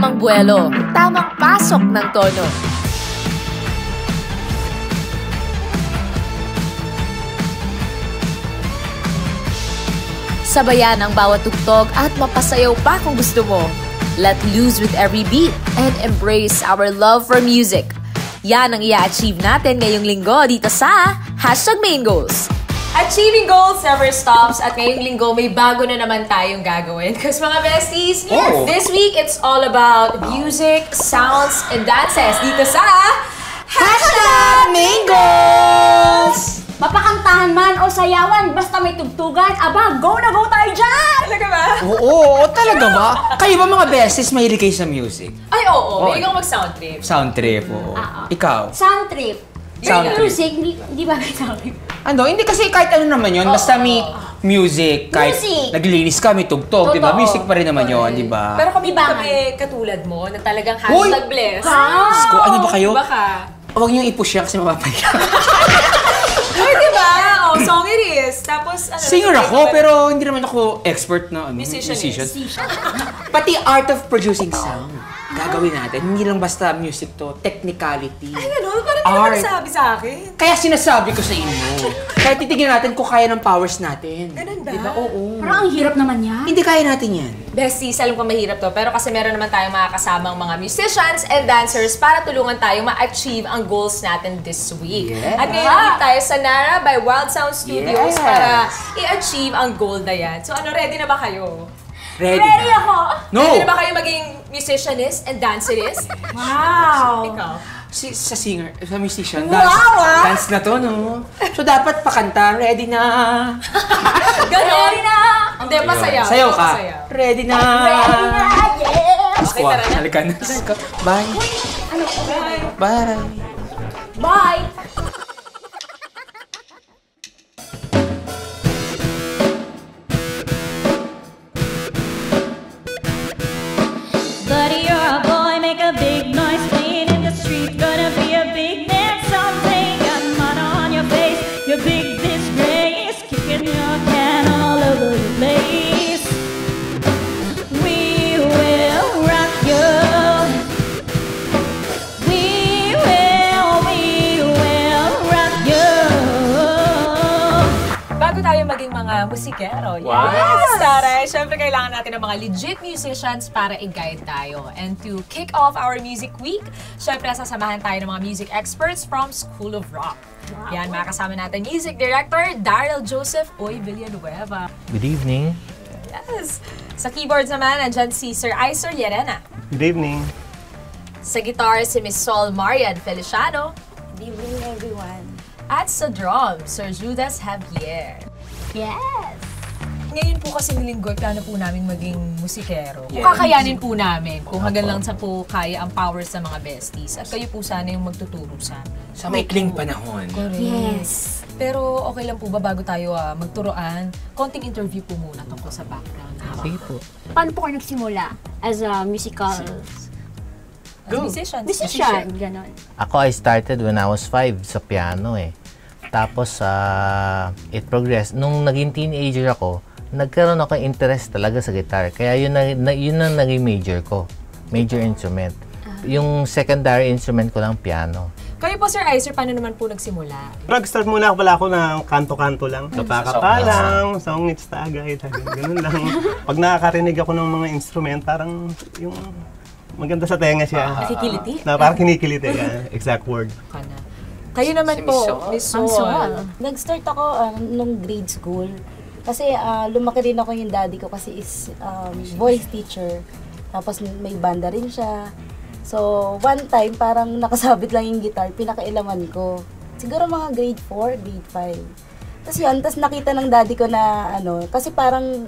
Tamang buwelo, tamang pasok ng tono. Sabayan ang bawat tugtog at mapasayaw pa kung gusto mo. Let loose with every beat and embrace our love for music. Yan ang i-achieve natin ngayong linggo dito sa #MainGoals. Achieving goals never stops at ngayong linggo may bago na naman tayong gagawin. Kasi mga besties, this week it's all about music, sounds, and dances dito sa #MainGoals! Mapakantahan man o sayawan, basta may tugtugan, aba, go na go tayo dyan! Talaga ba? Oo, talaga ba? Kayo ba mga besties mahilig kayo sa music? Ay, oo. Mahilig akong mag-sound trip. Sound trip, oo. Ikaw? Sound trip. Sound trip. Music, hindi ba sound trip? Ano, hindi kasi kahit ano naman yun, basta may music, kahit naglilinis ka, may tugtog, di ba? Music pa rin naman yun, di ba? Pero kami katulad mo, na talagang #bless. Ano ba kayo? Diba ka? Huwag niyong i-push yan kasi mapapahiya. Ay, diba? Oh, song it is. Tapos, ano, singer ako, pero hindi naman ako expert na musician. Pati art of producing sound. Gagawin natin. Hindi lang basta music to, technicality. Ay, gano'n? Parang hindi naman nasabi sa akin. Kaya sinasabi ko sa inyo. Kaya titignan natin kung kaya ng powers natin. Ganun ba? Diba? Oo. Parang ang hirap naman yan. Hindi kaya natin yan. Besties, alam ko mahirap to, pero kasi meron naman tayong mga kasamang mga musicians and dancers para tulungan tayo ma-achieve ang goals natin this week. Yes. At ngayon ulit tayo sa Nara by Wild Sound Studios para i-achieve ang goal na yan. So ano, ready na ba kayo? Ready ako! No! Ready na ba kayo maging musicianist and dancerist? Wow! Ikaw? Sa singer, sa musician, dance na to, no? So dapat pakanta, ready na! Ganon? Ready na! Hindi, pasayaw. Sayaw ka. Ready na! Ready na! Yes! Okay, tara na. Halika na. Bye! Ano? Bye! Bye! Buddy, you're a boy, make a big noise playing in the street. Gonna be a big man someday. Got mud on your face, your big disgrace. Kicking your can all over the place. We will rock you. We will rock you. Bago tayo maging mga musikero, Wow. yes, Taray, syempre kailangan natin ng mga legit musicians para i-guide tayo. And to kick off our music week, syempre sasamahan tayo ng mga music experts from School of Rock. Wow. Yan, makakasama natin music director Daryl Joseph Oy Villanueva. Good evening. Yes. Sa keyboards naman, nandyan si Sir Iser Llerena. Good evening. Sa guitar, si Miss Sol Marian Feliciano. Good evening, everyone. At sa drums, Sir Judas Javier. Yes! Ngayon po kasi linggo, plano po namin maging musikero. Yes. Kakayanin po namin kung hanggang lang sa po kaya ang powers ng mga besties. At kayo po sana yung magtuturo sa amin. Sa maikling panahon. Correct. Yes! Pero okay lang po ba bago tayo magturoan? Konting interview po muna tungkol sa background. Sige po. Paano po kayo nagsimula as a musical Musician. musician? Ganon. Ako, I started when I was 5 sa piano eh. Tapos, it progressed. Nung naging teenager ako, nagkaroon ako interest talaga sa guitar. Kaya yun ang naging major ko. Major instrument. Yung secondary instrument ko lang, piano. Kayo po, Sir Iser, paano naman po nagsimula? Nag-start muna pala ako ng kanto-kanto lang. Kapa-kapa lang, songits, tagay, ganun lang. Pag nakakarinig ako ng mga instrument, parang yung maganda sa tenga siya. Nakikiliti? Parang kinikiliti ka. Exact word. Kayo naman po, Miss Sol. Nag-start ako nung grade school. Kasi lumaki rin ako yung daddy ko kasi is voice teacher. Tapos may banda rin siya. So, one time, parang nakasabit lang yung guitar, pinakailaman ko. Siguro mga grade 4, grade 5. Tapos yun, tapos nakita ng daddy ko na kasi parang,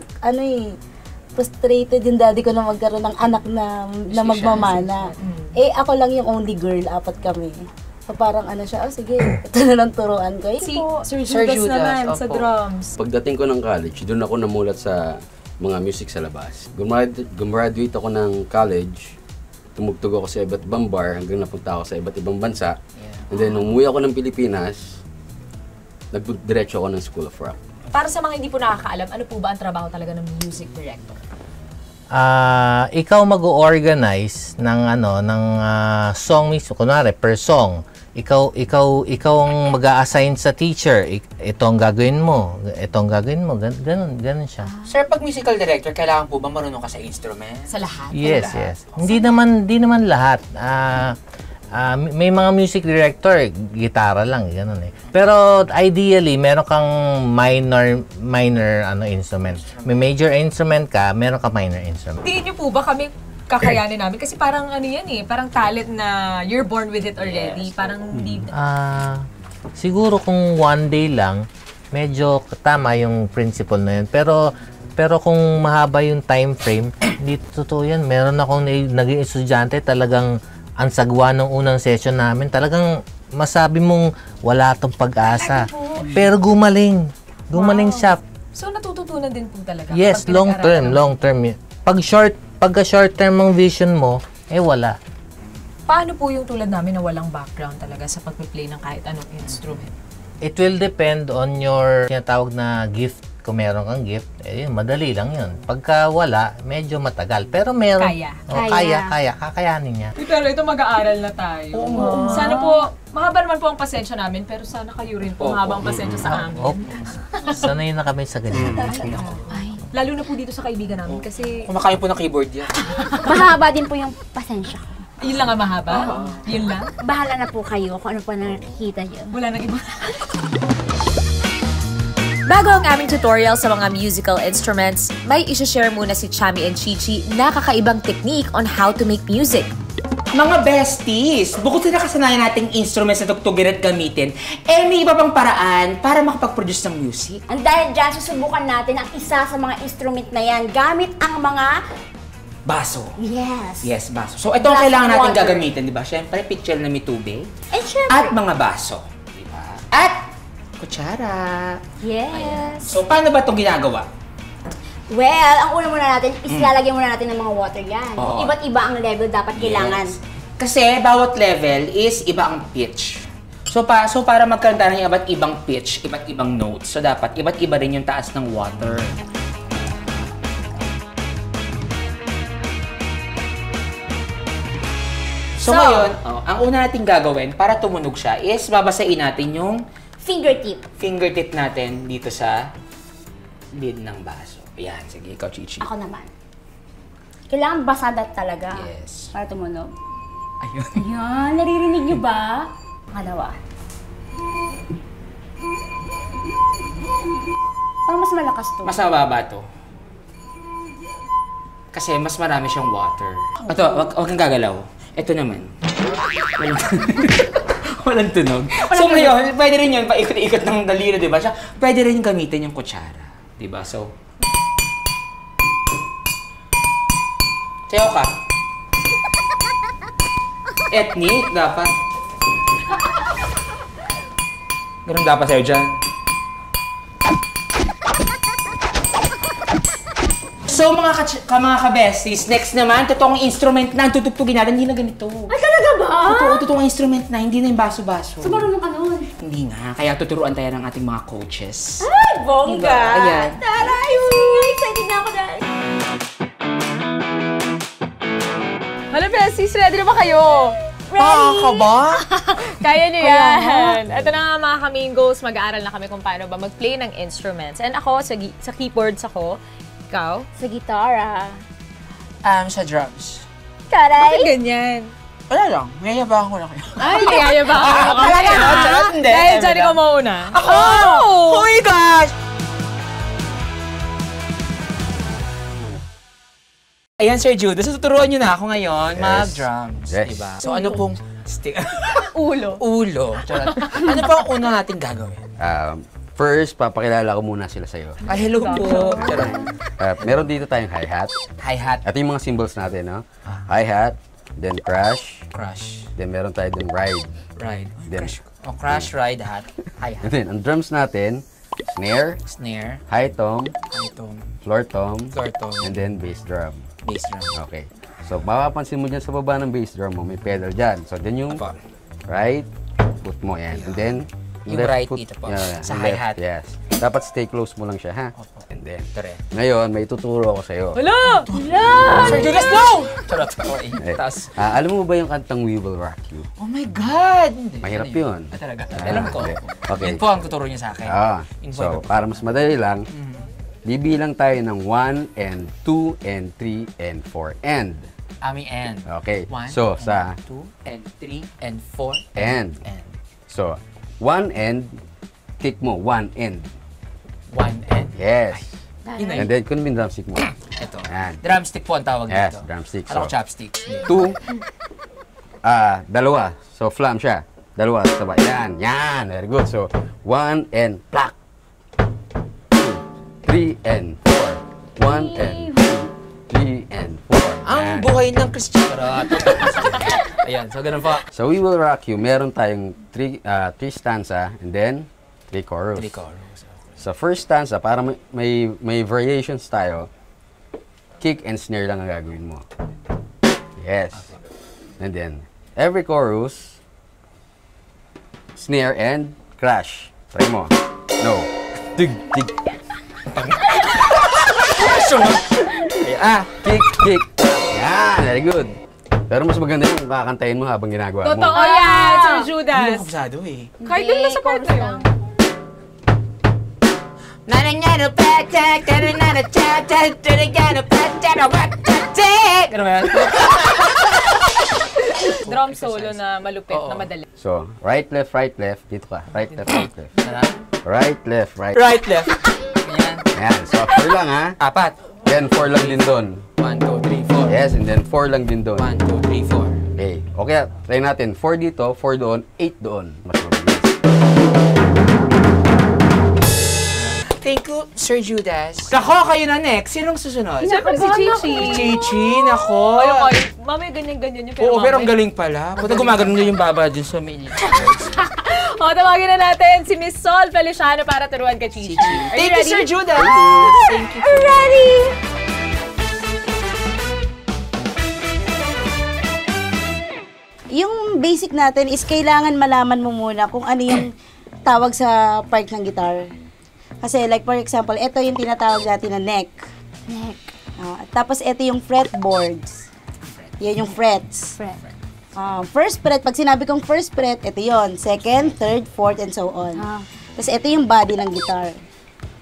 frustrated yung daddy ko na magkaroon ng anak na magmamana. Ako lang yung only girl, 4 kami. So parang siya, sige, ito na lang turuan ko. Si Sir Judas naman sa drums. Pagdating ko ng college, doon ako namulat sa mga music sa labas. Gumraduate ako ng college, tumugtog ako sa iba't ibang bar hanggang napunta ako sa iba't ibang bansa. And then, nung umuwi ako ng Pilipinas, nagdiretso ako ng School of Rock. Para sa mga hindi po nakakaalam, ano po ba ang trabaho talaga ng music director? ikaw mag-organize ng song mismo, kunwari per song. Ikaw ang mag-a-assign sa teacher. Ito ang gagawin mo. Ganun siya. Sir, pag musical director, kailangan po ba marunong ka sa instrument? Sa lahat? Yes. Hindi naman lahat. May mga music director, gitara lang, ganun eh. Pero ideally, meron kang minor instrument. May major instrument ka, meron ka minor instrument. Tingin niyo po ba kami kakayanin namin? Kasi parang parang talent na you're born with it already. Parang hindi... Siguro kung one day lang, medyo tama yung principle na yun. Pero kung mahaba yung time frame, hindi totoo yan. Meron akong naging estudyante, talagang ang sagwa ng unang session namin, talagang masabi mong wala tong pag-asa. Pero gumaling siya. So natututunan din po talaga? Yes, long term. Pagka short term ang vision mo, wala. Paano po yung tulad namin na walang background talaga sa pag-play ng kahit anong instrument? It will depend on your tinatawag na gift. Kung meron kang gift, madali lang yun. Pagka wala, medyo matagal. Pero meron. Kaya. Kakayanin niya. Pero ito mag-aaral na tayo. Sana po, mahaba naman po ang pasensya namin, pero sana kayo rin po mahabang pasensya sa amin. Sanay na kami sa ganyan. Lalo na po dito sa kaibigan namin kasi... Kumakain po ng keyboard yan. Mahaba din po yung pasensya ko. Yun lang ang mahaba? Yun lang? Bahala na po kayo kung ano po nakikita niyo. Wala nang iba. Bago ang aming tutorial sa mga musical instruments, may isa-share muna si Chami and Chichi na kakaibang technique on how to make music. Mga besties, bukod sa nakasanayan nating instruments na tugtugin at gamitin, may iba pang paraan para makapag-produce ng music. And dahil dyan, susubukan natin ang isa sa mga instrument na yan gamit ang mga... Baso. Yes, baso. So, ito ang Glass kailangan of natin water. gagamitin, di ba? Siyempre, pitchel na may tubig. And syempre... At mga baso. Di ba? At kutsara. Yes. So, paano ba itong ginagawa? Well, ang una muna natin is lalagyan muna natin ng mga water yan. Oo. Iba't iba ang level dapat kailangan. Kasi bawat level is iba ang pitch. So para magkaroon tayo ng iba't ibang pitch, iba't ibang notes. So dapat iba't iba rin yung taas ng water. So ngayon, ang una nating gagawin para tumunog siya is babasain natin yung fingertip natin dito sa lid ng baso. Ayan, sige, ikaw, Chichi. Ako naman. Kailangan basada talaga. Yes. Para tumunog. Ayun. Ayan, naririnig niyo ba? Pangalawa. Parang mas malakas to. Mas mababa to. Kasi mas marami siyang water. Ito, wag kang gagalaw. Ito naman. Walang tunog. So ngayon, pwede rin yun, paikot-ikot ng daliri, di ba? Pwede rin gamitin yung kutsara. Di ba? So, sayaw ka. Ethnic, dapat. Ganun dapat sa'yo dyan. So mga ka-besties, next naman, totoong instrument na ang tutugtugin natin, hindi na ganito. Ay, talaga ba? Totoong instrument na, hindi na yung baso-baso. So, marunong ka nun? Hindi nga, kaya tuturuan tayo ng ating mga coaches. Ay, bongga! Diba? Ayan. Taray! Excited na ako dahil. Hala, besties, ready na ba kayo? Ka ba? Kaya nyo yan! Ito na nga mga kamingos, mag-aaral na kami kung paano ba mag-play ng instruments. And ako, sa keyboards ako. Ikaw? Sa gitara. Sa drums. Taray! Bakit ganyan? Wala lang, ngayabahan ko na kayo. Ay, kaya ba? Talaga? Charot, hindi. Dahil dyan ikaw mauna. Ako! Oh my gosh! Ayan, Sir Jude, so tuturuan nyo na ako ngayon mag-drums, Yes. diba? So ano pong Ulo. Ulo. Charot. Ano pa ang una natin gagawin? First, papakilala ko muna sila sa'yo. Ay, hello po. Charot. Meron dito tayong hi-hat. Hi-hat. Ito yung mga symbols natin, no? Hi-hat, then crash, Crash. then meron tayo din ride. Ride. Then, Crash, ride, hat. Hi-hat. and then, ang drums natin, snare, Snare. high tom, Hi-tom. floor tom, Floor tom. and then bass drum. Bass drum. Okay. So, mapapansin mo dyan sa baba ng bass drum mo, may pedal dyan. So, then yung Apa. right, put mo yan. And then, Yung left right foot, dito po, yeah, sa left, hi-hat. Yes. Dapat stay close mo lang siya, ha? Opo. And then, Correct. ngayon, may tuturo ako sa'yo. Hala! Sir Judas, no! Charot. Okay. Eh, Tapos, alam mo ba yung kantang We Will Rock You? oh my God! Mahirap Ano yun. Talaga. Alam ko. Okay. Yun po ang tuturo niya sa akin. So, para mas madali lang, bibilang tayo ng 1 and 2 and 3 and 4 and. Aming end. Okay. 1, So, sa 2, and 3, and 4, and. and. So, 1 end, kick mo, 1 end. 1 end. Yes. Yun na yun. And then, kunin mo yung drumstick mo. Ito. Yan. Drumstick po ang tawag Yes, dito. drumstick. Alam ko So, chopstick. 2, dalawa. So, flam siya. Dalawa, sabay. Yan, yan. Very good. So, 1 and plak. 2, 3 and 4. 1 and 2, 3 and 4. Ang buhay ng Christian. Ayan, so ganun po. So, We Will Rock You, meron tayong 3 stanza and then 3 chorus. 3 chorus. Sa first stanza, para may variations tayo, kick and snare lang ang gagawin mo. Yes. And then, every chorus, snare and crash. Try mo. No. Dig, dig. Kick, kick. Yan, very good. Pero mas maganda yung kakantayin mo habang ginagawa mo. Totoo yan, Sir Hindi Judas. ako kabisado eh. Kahit dun na sa part na yun. Ganun ba yan? Drum solo na malupit, Oo. na madali. So, right, left, dito ka. Right, left, right, left. Right, left, right. Right, left. Ganyan. Ayan, so 4 lang ha. 4. Then 4 lang din doon. 1, 2, 3, 4. Yes, and then 4 lang din doon. 1, 2, 3, 4. Okay. Okay, try natin. 4 dito, 4 doon, 8 doon. Mas mabilis. Thank you, Sir Judas. Nako, kayo na next. Sinong susunod? Siyempre si Chichi. Chichi, nako. Mamaya ganyan-ganyan yung Oo, pero ang mamaya. galing pala. Punta gumagano yung baba dun sa mini. O, tawagin na natin si Miss Sol Feliciano para turuan ka, Chichi. Are Thank you, Sir Judas. Thank you. Ready? Yung basic natin is kailangan malaman mo muna kung ano yung tawag sa part ng guitar. Kasi like for example, ito yung tinatawag natin na neck. Neck. Tapos ito yung fretboards. Yan yung frets. First fret, pag sinabi kong first fret, ito yon. Second, third, fourth, and so on. Tapos ito yung body ng guitar.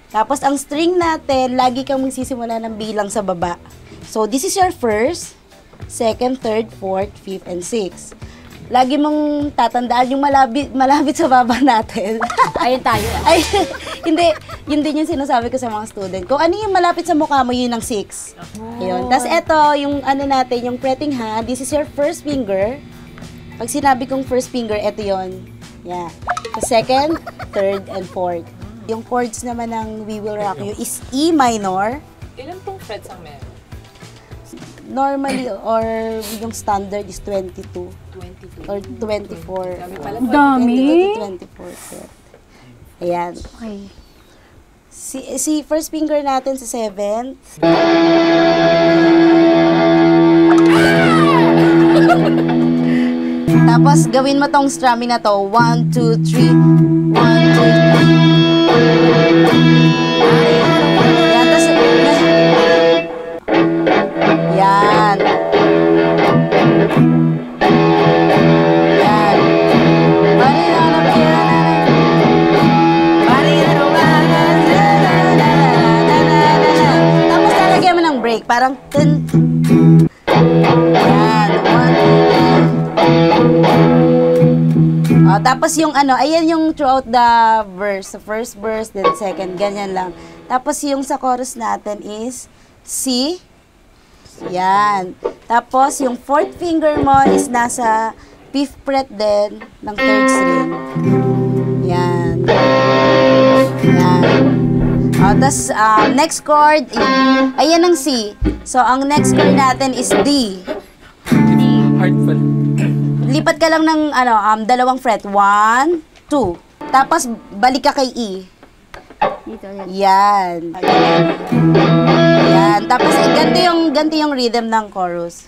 Tapos ang string natin, lagi kang magsisimula ng bilang sa baba. So this is your first, second, third, fourth, fifth, and sixth. Lagi mong tatandaan yung malapit sa baba natin. Ayun tayo. Ay, hindi. Yun din yung sinasabi ko sa mga student. Kung ano yung malapit sa mukha mo, yun ang 6. Ayun. Tapos ito, yung ano natin, yung fretting hand, this is your first finger. Pag sinabi kong first finger, ito yun. Yeah. The second, third, and fourth. Yung chords naman ng We Will Rock You is E minor. Ilan pong frets ang meron? Normally, or yung standard is 22. 22. Or 24. Ang dami. 22 to 24 fret. Ayan. Okay. Si first finger natin sa 7th. Tapos gawin mo tong strumming na to. 1, 2, 3. 1, 2, 3. Yan. Tapos, yan. Yan. Tapos lalagyan mo ng break. Parang ten. Yan. 1, 2, 3. Tapos yung ano, ayan yung throughout the verse. The first verse, then second, ganyan lang. Tapos yung sa chorus natin is C. Yan. Tapos yung fourth finger mo is nasa 5th fret din ng 3rd string. Yan. Yan. Tapos next chord, ayan ang C. So ang next chord natin is D. Hard pala. Lipat ka lang ng dalawang fret. 1, 2. Tapos balik ka kay E. Yan. Yan. Tapos ganito yung rhythm ng chorus.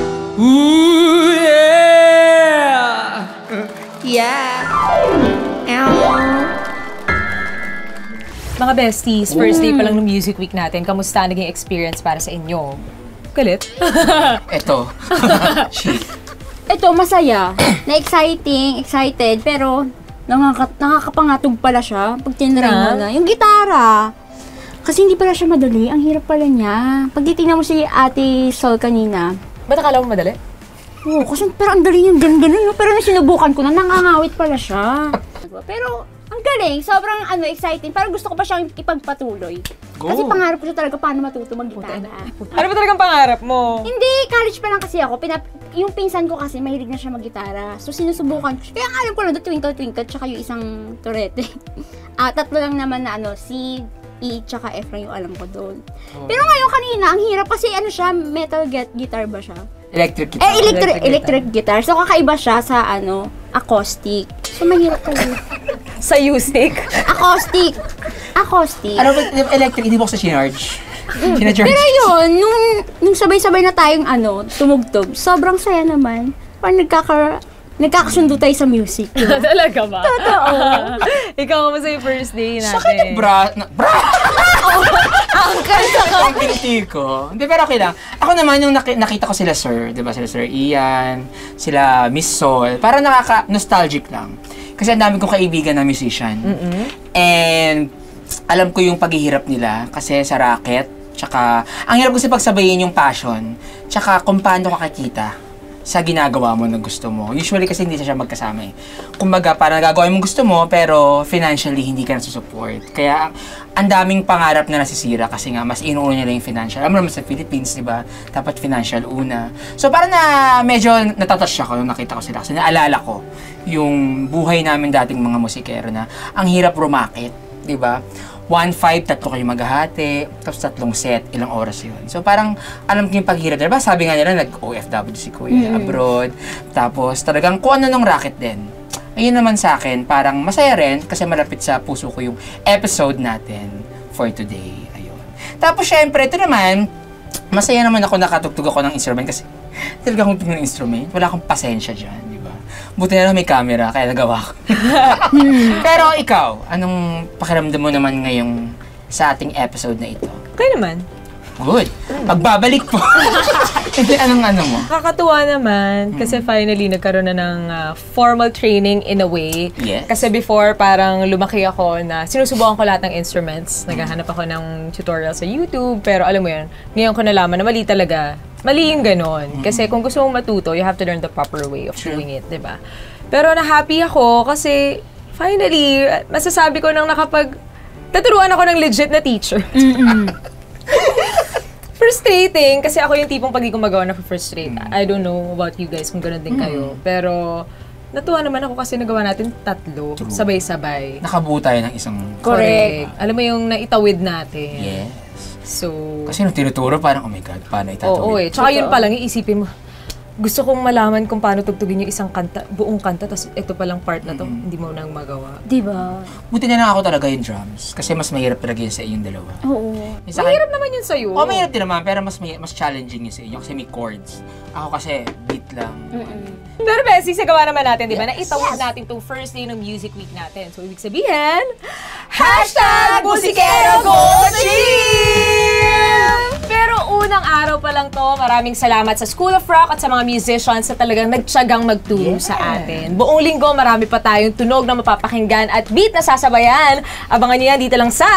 Mga besties, first day pa lang ng Music Week natin. Kamusta naging experience para sa inyo? Galit? Eto. Ito, masaya. Excited, pero nakakapangatog pala siya pag tinry mo na. Yung gitara, kasi hindi pala siya madali. Ang hirap pala niya. Pag titignan mo si Ate Sol kanina. Ba't akala mo madali? Oo, kasi pero ang dali yung ganun. Pero nung sinubukan ko na, nangangawit pala siya. Pero, ang galing. Sobrang exciting. Parang gusto ko pa siyang ipagpatuloy. Kasi pangarap ko siya talaga paano matuto mag-gitara. Ano ba talagang pangarap mo? Hindi, college pa lang kasi ako. Yung pinsan ko kasi, mahilig na siya mag-gitara. So, sinusubukan ko siya. Kaya ang alam ko lang, Twinkle Twinkle, tsaka yung isang Torete. Tatlo lang naman na C, E, tsaka F lang yung alam ko doon. Pero ngayon kanina, ang hirap kasi siya, metal guitar ba siya? Electric guitar. Electric guitar. So, kakaiba siya sa acoustic. So, mahirap talaga. Sa U-stick? Acoustic. Ano ba, electric, hindi mo ko sa sinarge. Pero yun, nung sabay-sabay na tayong tumugtog, sobrang saya naman. Parang nagkakasundo tayo sa music. Talaga ba? Totoo. Ikaw kamusta yung first day natin? Sa akin yung ang binti ko. Hindi, pero okay lang. Ako naman, yung nakita ko sila Sir, di ba? Sila Sir Ian, sila Miss Sol. Parang nakaka-nostalgic lang. Kasi ang dami kong kaibigan na musician. And alam ko yung paghihirap nila kasi sa racket. Tsaka, ang hirap kasi pagsabayin yung passion. Tsaka kung paano kakakita sa ginagawa mo na gusto mo. Usually kasi hindi siya magkasama eh. Kumbaga, parang nagagawa mo gusto mo, pero financially hindi ka nasusupport. Kaya, ang daming pangarap na nasisira kasi nga, mas inuuna nila yung financial. Alam mo naman sa Philippines, di ba? Dapat financial una. So, parang medyo natatouch ako nung nakita ko sila. Kasi naalala ko yung buhay namin dating mga musikero na ang hirap rumakit, di ba? 1-5, tatlo kayo maghahati, tapos 3 set, ilang oras yun. So parang, alam ko yung paghirap. Diba? Sabi nga nila, nag-OFW si Kuya abroad. Tapos talagang kung ano nung racket din. Ayun naman sa akin, parang masaya rin kasi malapit sa puso ko yung episode natin for today. Ayun. Tapos syempre, ito naman, masaya naman ako nakatugtog ako ng instrument kasi talaga akong ng instrument. Wala akong pasensya dyan, di ba? Buti na lang may camera, kaya nagawa ko. Pero ikaw, anong pakiramdam mo naman ngayong sa ating episode na ito? Okay naman. Good. Pagbabalik po. Hindi, anong mo? Kakatuwa naman kasi finally nagkaroon na ng formal training in a way. Yes. Kasi before parang lumaki ako na sinusubukan ko lahat ng instruments. Naghahanap ako ng tutorial sa YouTube. Pero alam mo yun, ngayon ko nalaman na mali talaga. Mali yung ganon. Kasi kung gusto mong matuto, you have to learn the proper way of doing it, diba? Pero na-happy ako kasi finally, masasabi ko nang naturuan ako ng legit na teacher. Frustrating kasi ako yung tipong pag di ko magawa na frustrate. I don't know about you guys kung gano'n din kayo. Pero natuwa naman ako kasi nagawa natin 3 sabay-sabay. Nakabuo tayo ng isang... Correct. Alam mo yung naitawid natin. Yes. So... Kasi nung tinuturo parang, oh my God, paano itatawid? Oo eh. Tsaka yun pa lang, iisipin mo, gusto kong malaman kung paano tugtugin yung isang kanta, buong kanta, tapos ito palang part na to, hindi mo nang magawa. Diba? Buti na lang ako talaga yung drums. Kasi mas mahirap talaga yun sa inyong dalawa. Oo. Mahirap naman yun sa'yo. Oo, mahirap din naman, pero mas challenging yun sa inyo kasi may chords. Ako kasi, beat lang. Pero Bessie, sagawa naman natin, di ba? Naitawid natin itong first day ng Music Week natin. So, ibig sabihin, #MusiqueroGoChill! Pero unang araw pa lang to, maraming salamat sa School of Rock at sa mga musicians na talagang nagtiyagang magturo sa atin. Buong linggo, marami pa tayong tunog na mapapakinggan at beat na sasabayan. Abangan niyo yan dito lang sa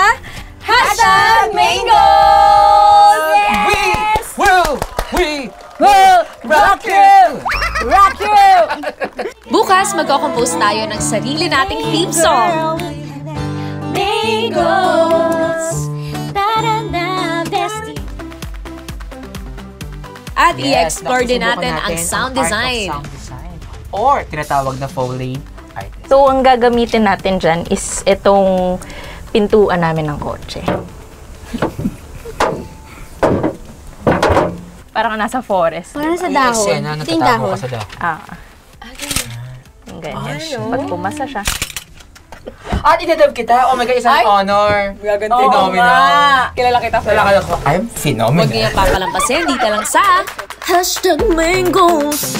#Mangos! Yes! We rock you! Rock you! Bukas, magko-compose tayo ng sarili nating theme song. Mangos. Da-da-da, bestie. At i-explore din natin ang sound design. Or tinatawag na Foley artist. So, ang gagamitin natin dyan is itong pintuan namin ng kotse. Parang nasa forest. Parang sa dahon. Ito yung dahon. Yung ganyan. Pag pumasa siya. At idadab kita, oh my God, isang honor. Phenomenal. Kilala kita. Kilala ko, I'm phenomenal. Huwag niya papalampasin, dito lang sa #Mangos.